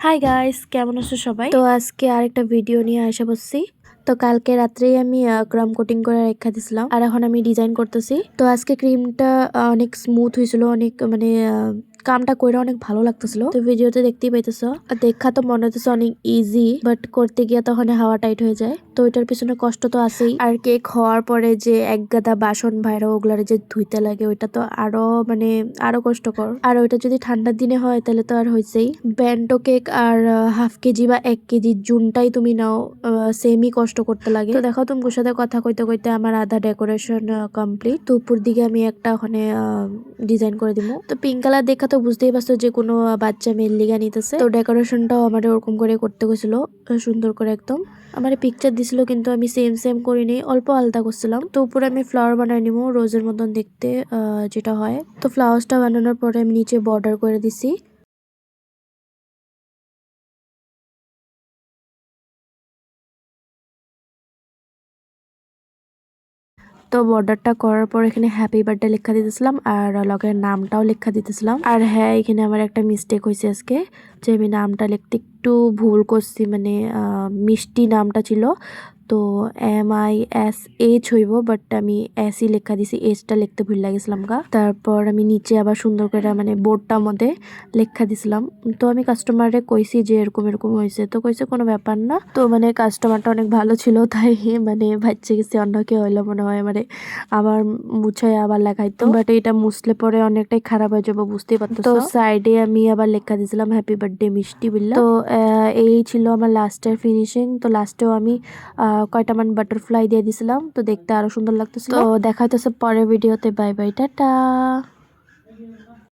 Hi guys, কেমন আছো সবাই? তো আজকে আরেকটা ভিডিও নিয়ে আসা বসছি। তো কালকে রাত্রেই আমি ক্রাম কোটিং করে রেখা দিছিলাম আর এখন আমি ডিজাইন করতেছি। তো আজকে ক্রিমটা অনেক স্মুথ হয়েছিল, অনেক মানে কামটা কইরা অনেক ভালো লাগতেছিল। তো ভিডিওতে দেখতেই পাইতেছো, দেখা তো মনে হচ্ছে অনেক ইজি, বাট করতে গিয়ে তখন হাওয়া টাইট হয়ে যায়। তো এটার পিছনে কষ্ট তো আছেই, আর কেক হওয়ার পরে যে এক গাদা বাসন ভাইরা ওগুলারে যে ধুইতে লাগে ওইটা তো আরো কষ্টকর। আর ওইটা যদি ঠান্ডার দিনে হয় তাহলে তো আর হয়েছেই। ব্যান্ডো কেক আর হাফ কেজি বা 1 কেজি জুনটাই তুমি নাও, সেমই কষ্ট করতে লাগে। তো দেখো তুমি সাথে কথা কইতে কইতে আমার আধা ডেকোরেশন কমপ্লিট। তো উপর দিকে আমি একটা ওখানে ডিজাইন করে দিব। তো পিঙ্ক কালার দেখা তো বুঝতেই পারছো যে কোনো বাচ্চা মেয়ের লিগা নিতেছে। তো ডেকোরেশনটাও আমার ওরকম করে করতে গেছিল, সুন্দর করে একদম আমার পিকচার দিছিল, কিন্তু আমি সেম করিনি, অল্প আলাদা করছিলাম। তো উপরে আমি ফ্লাওয়ার বানাই নিব রোজের মতন দেখতে, যেটা হয়। তো ফ্লাওয়ার্সটা বানানোর পরে আমি নিচে বর্ডার করে দিছি। তো বর্ডারটা করার পর এখানে হ্যাপি বার্থডে লেখা দিতেছিলাম আর লগের নামটাও লেখা দিতেছিলাম। আর হ্যাঁ, এখানে আমার একটা মিস্টেক হয়েছে আজকে, যে আমি নামটা লিখতে একটু ভুল করছি, মানে মিষ্টি নামটা ছিল, তো MISH হইব, বাট আমি এসই লেখা দিছি, এসটা লিখতে ভুল লাগেছিলাম গা। তারপর আমি নিচে আবার সুন্দর করে মানে বোর্ডটার মধ্যে লেখা দিছিলাম। তো আমি কাস্টমারে কইছি যে এরকম এরকম হয়েছে, তো কইছে কোনো ব্যাপার না। তো মানে কাস্টমারটা অনেক ভালো ছিল, তাই মানে বাচ্চা গেছে অন্য কেউ হইলো মনে হয় মানে আবার মুছাই আবার লেখাইতো, বাট এটা মুছলে পরে অনেকটাই খারাপ হয়ে যাবো, বুঝতেই পারতো। তো সাইডে আমি আবার লেখা দিয়েছিলাম হ্যাপি বার্থডে মিষ্টি বিল্লা। তো এই ছিল আমার লাস্টের ফিনিশিং। তো লাস্টেও আমি কয়টা মান বাটারফ্লাই দিয়ে দিছিলাম, তো দেখতে আরো সুন্দর লাগতেছিল। তো দেখা হইতেছে পরের ভিডিওতে। Bye bye, tata.